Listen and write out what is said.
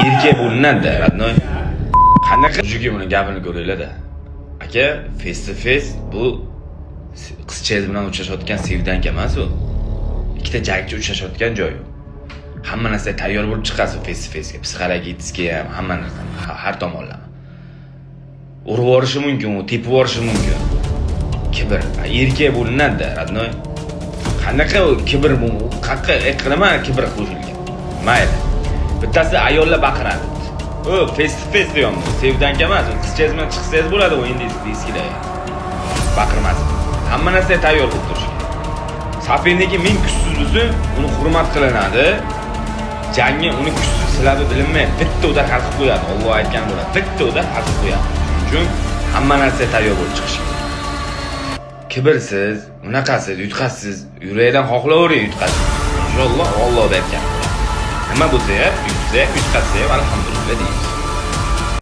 erkak bo'linadi, родной. Qanaqa mujiki buni gapini ko'ringlar-da. Aka, face to face bu qizchangiz bilan uchrashayotgan sevdanka emas u. Ikkita jangchi uchrashayotgan joy. Hamma narsa tayyor bo'lib chiqasiz face to face ga, psixologически ham, hamma narsa, har tomonlama. Urib yuborishi mumkin, tepib yuborishi mumkin. Kibr, erkak bo'linadi, родной. Qanaqa kibr bu? Qaqqa nima kibr qo'shilgan? Mayli. Bittasi ayollar baqiradi. O, face to face deyapman. Sevdanka emas, qizchangiz bilan chiqsangiz bo'ladi u endi eskida. Baqirmas. Hamma narsa tayyor bo'lib turishi. Soperniki ming kuchsiz bo'lsa, uni hurmat qilinadi. Jangni uni kuchsiz silabi bilinmaydi. Bitta o'da hal qilib qo'yadi. Alloh aytgan bo'ladi. Bitta o'da hal qilib qo'yadi. Chunki hamma narsa tayyor bo'lib chiqishi kerak. Kibrsiz, unaqasiz, yutqasiz, yuragidan xohlavering yutqasiz. Inshaalloh Alloh bergan. Nima bo'lsa ham, yutsa, yutqazsa ham alhamdulillah deymiz.